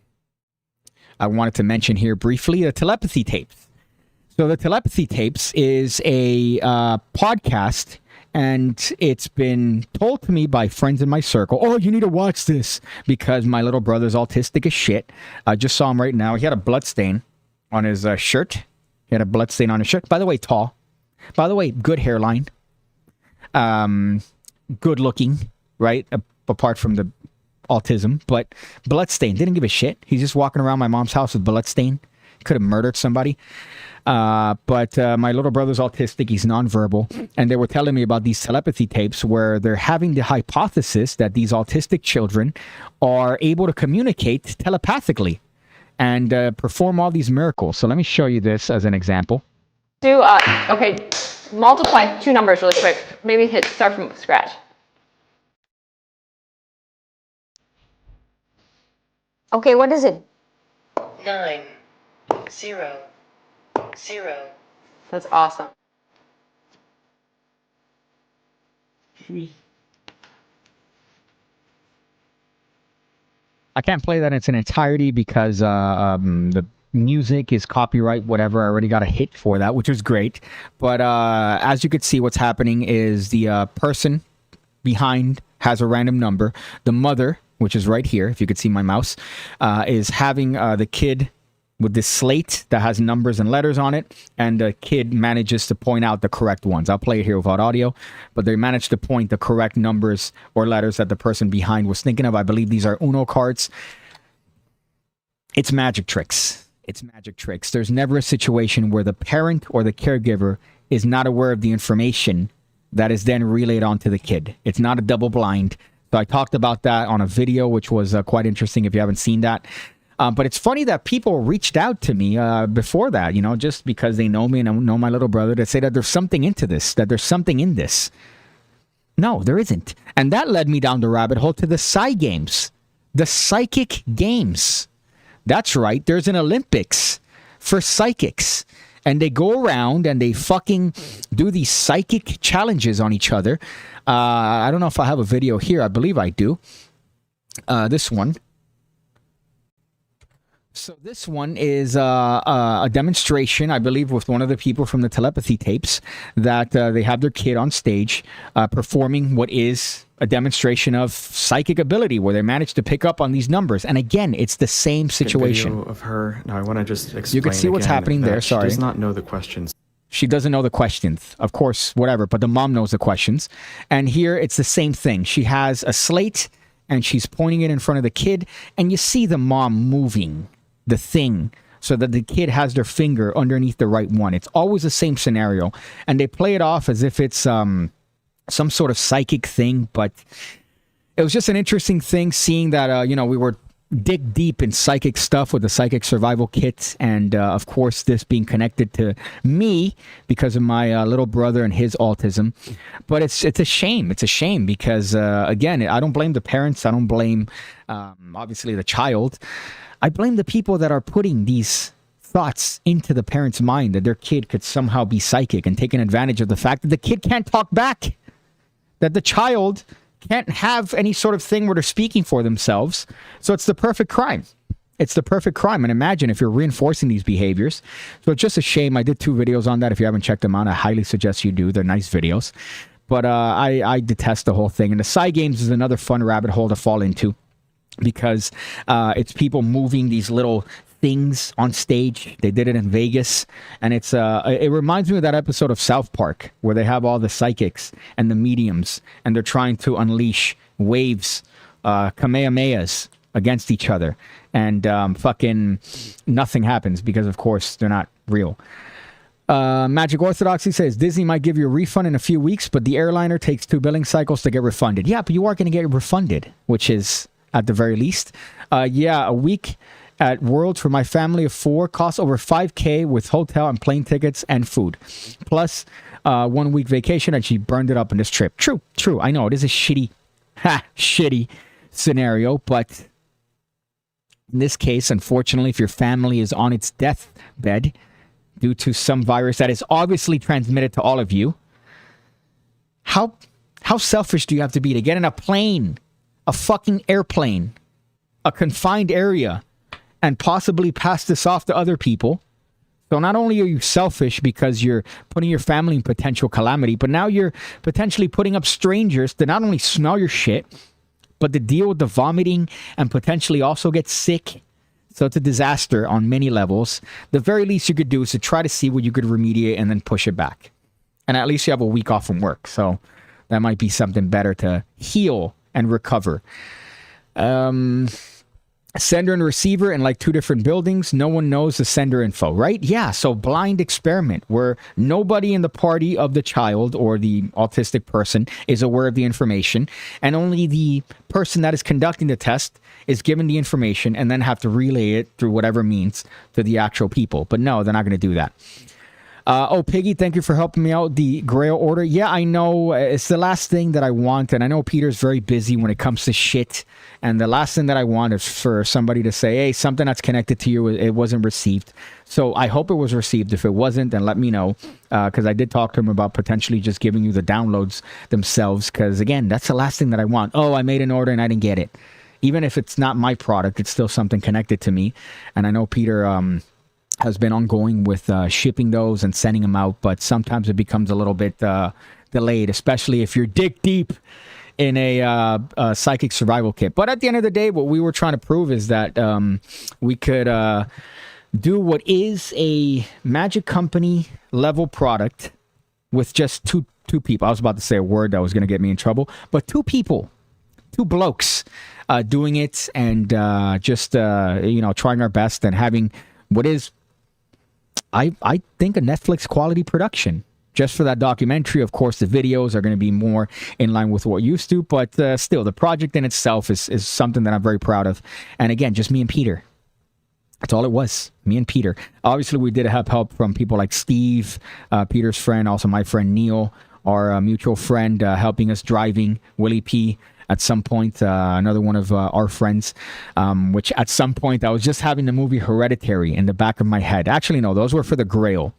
wanted to mention here briefly. The telepathy tapes. So the telepathy tapes is a podcast, and it's been told to me by friends in my circle, oh, you need to watch this, because my little brother's autistic as shit. I just saw him right now. He had a blood stain on his shirt. He had a blood stain on his shirt. By the way, tall. By the way, good hairline. Good looking, right? Apart from the autism. But blood stain. Didn't give a shit. He's just walking around my mom's house with blood stain. Could have murdered somebody. But my little brother's autistic. He's nonverbal. And they were telling me about these telepathy tapes where they're having the hypothesis that these autistic children are able to communicate telepathically and perform all these miracles. So let me show you this as an example. Okay, multiply 2 numbers really quick. Maybe start from scratch. Okay, what is it? 9, 0, 0. That's awesome. 3. I can't play that in its entirety because the music is copyright, whatever. I already got a hit for that, which was great. But as you could see, what's happening is the person behind has a random number. The mother, which is right here, if you could see my mouse, is having the kid with this slate that has numbers and letters on it, and the kid manages to point out the correct ones. I'll play it here without audio, but they managed to point the correct numbers or letters that the person behind was thinking of. I believe these are Uno cards. It's magic tricks. It's magic tricks. There's never a situation where the parent or the caregiver is not aware of the information that is then relayed onto the kid. It's not a double blind. So I talked about that on a video, which was quite interesting if you haven't seen that. But it's funny that people reached out to me before that, just because they know me and know my little brother, to say that there's something into this, that there's something in this. No, there isn't. And that led me down the rabbit hole to the Psy Games, the Psychic Games. That's right. There's an Olympics for psychics. and they go around and they fucking do these psychic challenges on each other. I don't know if I have a video here. I believe I do. This one. So this one is a demonstration, I believe, with one of the people from the telepathy tapes that they have their kid on stage performing what is a demonstration of psychic ability, where they manage to pick up on these numbers. And again, it's the same situation. Video of her. Now I want to just explain. You can see what's happening there. Sorry, she does not know the questions. She doesn't know the questions, of course, whatever. But the mom knows the questions. And here it's the same thing. She has a slate and she's pointing it in front of the kid, and you see the mom moving the thing so that the kid has their finger underneath the right one. It's always the same scenario, and they play it off as if it's some sort of psychic thing. But it was just an interesting thing seeing that we were dig deep in psychic stuff with the psychic survival kit, and of course this being connected to me because of my little brother and his autism. But it's a shame. It's a shame because again, I don't blame the parents. I don't blame obviously the child. I blame the people that are putting these thoughts into the parent's mind that their kid could somehow be psychic, and taking advantage of the fact that the kid can't talk back, that the child can't have any sort of thing where they're speaking for themselves. So it's the perfect crime. It's the perfect crime. And imagine if you're reinforcing these behaviors. So it's just a shame. I did 2 videos on that. If you haven't checked them out, I highly suggest you do. They're nice videos. But I detest the whole thing. And the side games is another fun rabbit hole to fall into, because it's people moving these little things on stage. They did it in Vegas, and it reminds me of that episode of South Park where they have all the psychics and the mediums, and they're trying to unleash waves, kamehamehas against each other, and fucking nothing happens because, of course, they're not real. Magic Orthodoxy says Disney might give you a refund in a few weeks, but the airliner takes 2 billing cycles to get refunded. Yeah, but you are going to get refunded, which is at the very least. A week at Worlds for my family of 4 costs over $5,000 with hotel and plane tickets and food, plus 1 week vacation, and she burned it up in this trip. True. I know it is a shitty scenario, but in this case, unfortunately, if your family is on its deathbed due to some virus that is obviously transmitted to all of you, how selfish do you have to be to get in a plane, a fucking airplane, a confined area, and possibly pass this off to other people? So not only are you selfish because you're putting your family in potential calamity, but now you're potentially putting up strangers to not only smell your shit, but to deal with the vomiting and potentially also get sick. So it's a disaster on many levels. The very least you could do is to try to see what you could remediate and then push it back. And at least you have a week off from work. So that might be something better to heal and recover. Sender and receiver in like 2 different buildings. No one knows the sender info, right? Yeah, so blind experiment where nobody in the party of the child or the autistic person is aware of the information, and only the person that is conducting the test is given the information and then have to relay it through whatever means to the actual people. But no, they're not going to do that. Piggy, thank you for helping me out. The Grail order. Yeah, I know. It's the last thing that I want. And I know Peter's very busy when it comes to shit. And the last thing that I want is for somebody to say, hey, something that's connected to you, it wasn't received. So I hope it was received. If it wasn't, then let me know. Because I did talk to him about potentially just giving you the downloads themselves. Because, again, that's the last thing that I want. Oh, I made an order and I didn't get it. Even if it's not my product, it's still something connected to me. And I know Peter has been ongoing with shipping those and sending them out, but sometimes it becomes a little bit delayed, especially if you're dig deep in a psychic survival kit. But at the end of the day, what we were trying to prove is that we could do what is a Magic Company level product with just two people. I was about to say a word that was going to get me in trouble, but 2 people, 2 blokes doing it, and just trying our best and having what is, I think, a Netflix quality production. Just for that documentary, of course, the videos are going to be more in line with what used to, but still, the project in itself is something that I'm very proud of. And again, just me and Peter. That's all it was, me and Peter. Obviously, we did have help from people like Steve, Peter's friend, also my friend Neil, our mutual friend, helping us driving, Willie P. At some point, another one of our friends, which at some point I was just having the movie Hereditary in the back of my head. Actually, no, those were for the Grail.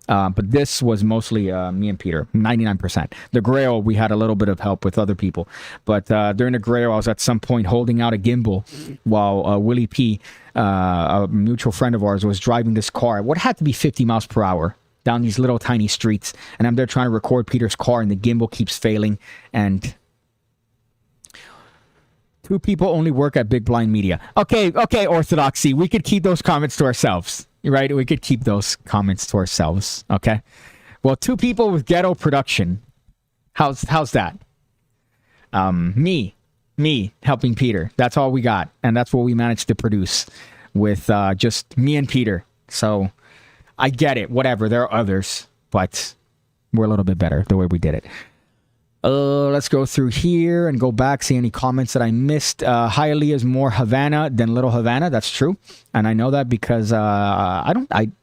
But this was mostly me and Peter, 99%. The Grail, we had a little bit of help with other people. But during the Grail, I was at some point holding out a gimbal while Willie P, a mutual friend of ours, was driving this car. What had to be 50 miles per hour down these little tiny streets. And I'm there trying to record Peter's car, and the gimbal keeps failing. And 2 people only work at Big Blind Media. Okay, Orthodoxy. We could keep those comments to ourselves. Right? We could keep those comments to ourselves. Okay. Well, 2 people with ghetto production. How's that? Me helping Peter. That's all we got. And that's what we managed to produce with just me and Peter. So I get it. Whatever. There are others, but we're a little bit better the way we did it. Let's go through here and go back, see any comments that I missed. Hialeah is more Havana than Little Havana. That's true. And I know that because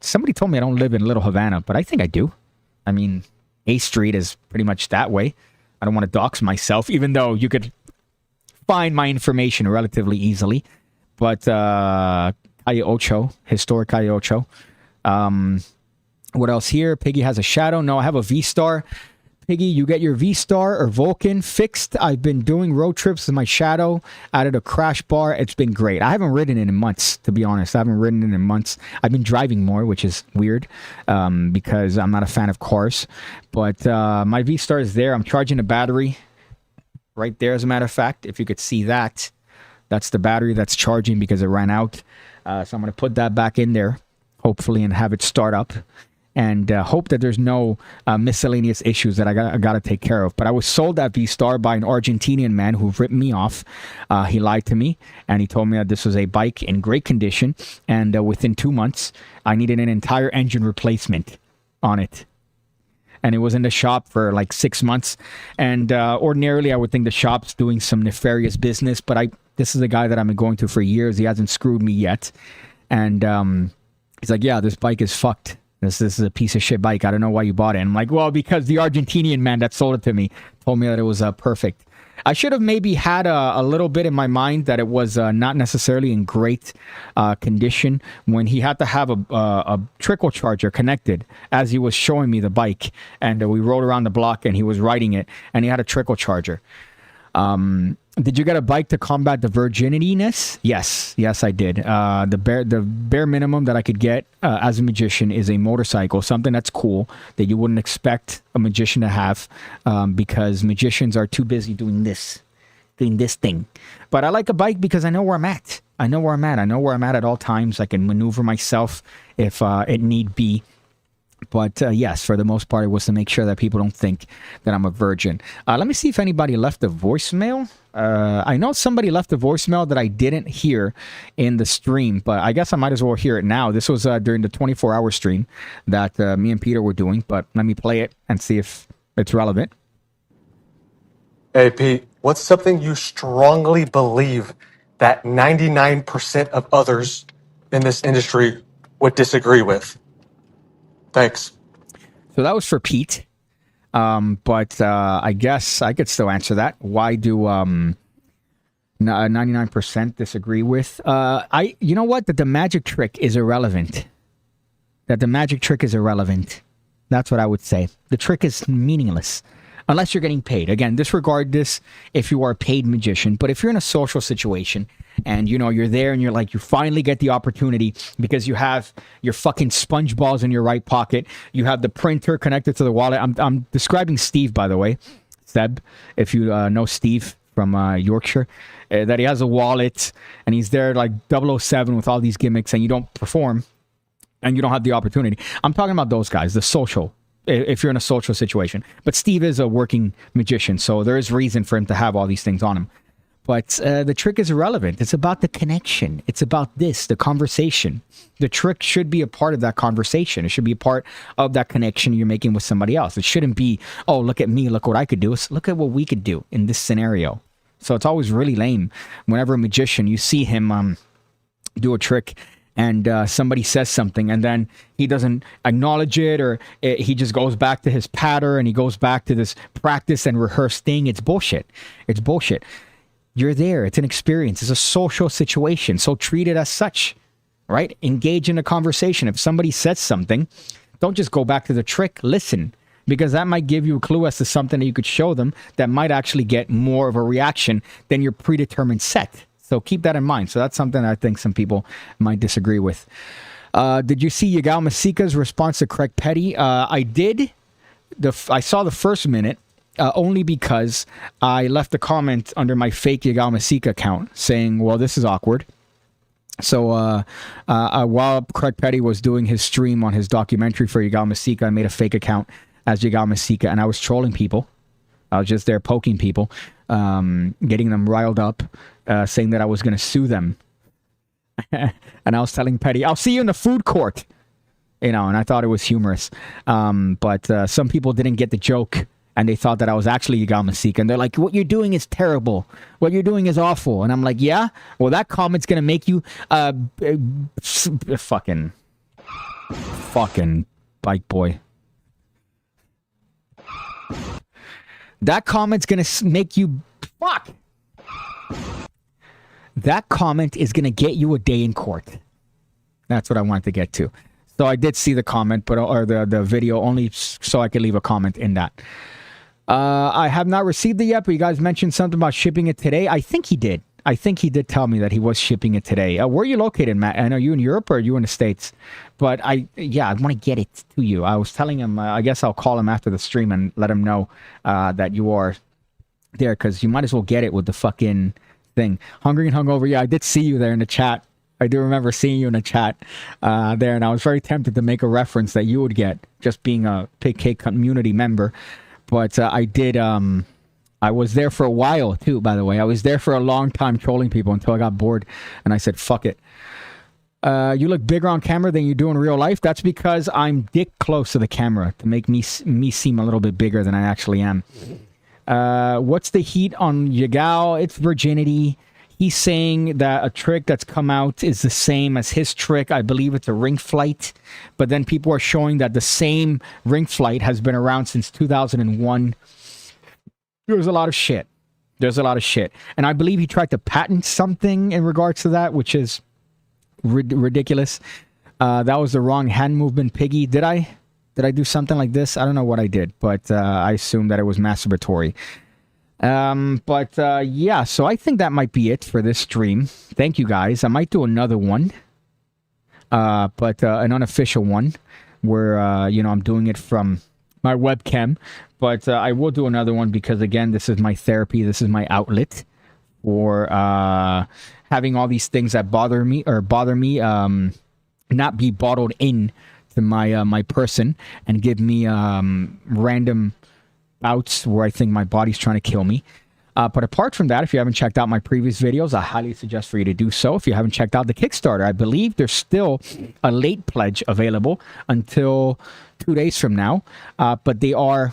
somebody told me I don't live in Little Havana, but I think I do. I mean, A Street is pretty much that way. I don't want to dox myself, even though you could find my information relatively easily. But Calle Ocho, historic Calle Ocho. What else here? Piggy has a shadow. No, I have a V-Star. Piggy, you get your V-Star or Vulcan fixed. I've been doing road trips with my Shadow. Added a crash bar. It's been great. I haven't ridden it in months, to be honest. I haven't ridden it in months. I've been driving more, which is weird because I'm not a fan of cars. But my V-Star is there. I'm charging a battery right there, as a matter of fact. If you could see that, that's the battery that's charging because it ran out. So I'm going to put that back in there, hopefully, and have it start up. And hope that there's no miscellaneous issues that I got to take care of. But I was sold that V-Star by an Argentinian man who ripped me off. He lied to me, and he told me that this was a bike in great condition. And within 2 months, I needed an entire engine replacement on it. And it was in the shop for like 6 months. And ordinarily, I would think the shop's doing some nefarious business. But this is a guy that I've been going to for years. He hasn't screwed me yet. And he's like, yeah, this bike is fucked. This is a piece of shit bike. I don't know why you bought it. And I'm like, well, because the Argentinian man that sold it to me told me that it was perfect. I should have maybe had a little bit in my mind that it was not necessarily in great condition when he had to have a trickle charger connected as he was showing me the bike. And we rode around the block and he was riding it and he had a trickle charger. Did you get a bike to combat the virginity-ness? Yes, I did. The bare minimum that I could get as a magician is a motorcycle, something that's cool that you wouldn't expect a magician to have because magicians are too busy doing this thing. But I like a bike because I know where I'm at. I know where I'm at at all times. I can maneuver myself if it need be. But yes, for the most part, it was to make sure that people don't think that I'm a virgin. Let me see if anybody left a voicemail. I know somebody left a voicemail that I didn't hear in the stream, but I guess I might as well hear it now. This was during the 24-hour stream that me and Peter were doing, but let me play it and see if it's relevant. Hey, Pete, what's something you strongly believe that 99% of others in this industry would disagree with? Thanks. So that was for Pete. But I guess I could still answer that. Why do 99% disagree with? You know what? That the magic trick is irrelevant. That's what I would say. The trick is meaningless. Unless you're getting paid. Again, disregard this if you are a paid magician. But if you're in a social situation and, you're there and you're like, you finally get the opportunity because you have your fucking sponge balls in your right pocket. You have the printer connected to the wallet. I'm describing Steve, by the way. Seb, if you know Steve from Yorkshire, that he has a wallet and he's there like 007 with all these gimmicks and you don't perform and you don't have the opportunity. I'm talking about those guys, the social. If you're in a social situation. But Steve is a working magician, so there is reason for him to have all these things on him. But the trick is irrelevant. It's about the connection. It's about the conversation. The trick should be a part of that conversation. It should be a part of that connection you're making with somebody else. It shouldn't be, oh, look at me, look what I could do. It's look at what we could do in this scenario. So it's always really lame whenever a magician, you see him do a trick and somebody says something and then he doesn't acknowledge it or he just goes back to his patter and he goes back to this practice and rehearsed thing. It's bullshit. You're there. It's an experience. It's a social situation. So treat it as such, right? Engage in a conversation. If somebody says something, Don't just go back to the trick. Listen, because that might give you a clue as to something that you could show them that might actually get more of a reaction than your predetermined set. So keep that in mind. So that's something I think some people might disagree with. Did you see Yagao Masika's response to Craig Petty? I did. I saw the first minute only because I left a comment under my fake Yagao Masika account saying, well, this is awkward. So while Craig Petty was doing his stream on his documentary for Yagao Masika, I made a fake account as Yagao Masika, and I was trolling people. I was just there poking people, getting them riled up, saying that I was going to sue them. And I was telling Petty, I'll see you in the food court. And I thought it was humorous. But some people didn't get the joke, and they thought that I was actually Yagao Masika. And they're like, what you're doing is terrible. What you're doing is awful. And I'm like, yeah? Well, that comment's going to make you fucking bike boy. That comment's going to make you... Fuck! That comment is going to get you a day in court. That's what I wanted to get to. So I did see the comment, or the video, only so I could leave a comment in that. I have not received it yet, but you guys mentioned something about shipping it today. I think he did. I think he did tell me that he was shipping it today. Where are you located, Matt? And are you in Europe or are you in the States? But I want to get it to you. I was telling him, I guess I'll call him after the stream and let him know that you are there, because you might as well get it with the fucking thing. Hungry and hungover. Yeah, I did see you there in the chat. I do remember seeing you in the chat there, and I was very tempted to make a reference that you would get, just being a PigCake community member. But I did... I was there for a while, too, by the way. I was there for a long time trolling people until I got bored, and I said, fuck it. You look bigger on camera than you do in real life. That's because I'm dick close to the camera to make me seem a little bit bigger than I actually am. What's the heat on Yagao? It's virginity. He's saying that a trick that's come out is the same as his trick. I believe it's a ring flight. But then people are showing that the same ring flight has been around since 2001. There's a lot of shit. And I believe he tried to patent something in regards to that, which is ridiculous. That was the wrong hand movement, Piggy. Did I do something like this? I don't know what I did, but I assume that it was masturbatory. Yeah, so I think that might be it for this stream. Thank you, guys. I might do another one, but an unofficial one where, I'm doing it from my webcam. But I will do another one because, again, this is my therapy. This is my outlet for having all these things that bother me not be bottled in to my person and give me random bouts where I think my body's trying to kill me. But apart from that, if you haven't checked out my previous videos, I highly suggest for you to do so. If you haven't checked out the Kickstarter, I believe there's still a late pledge available until 2 days from now. But they are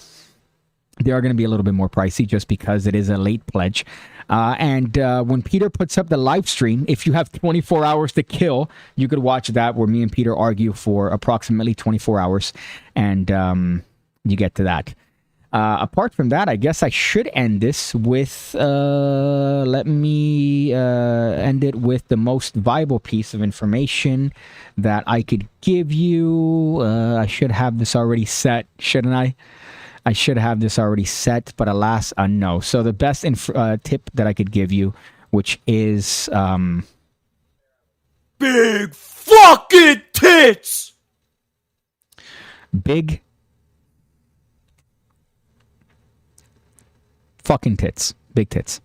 going to be a little bit more pricey just because it is a late pledge. And when Peter puts up the live stream, if you have 24 hours to kill, you could watch that where me and Peter argue for approximately 24 hours. And you get to that. Apart from that, I guess I should end this with, let me end it with the most viable piece of information that I could give you. I should have this already set, shouldn't I? I should have this already set, but alas, no. So the best tip that I could give you, which is... Big fucking tits! Big fucking tits. Big tits.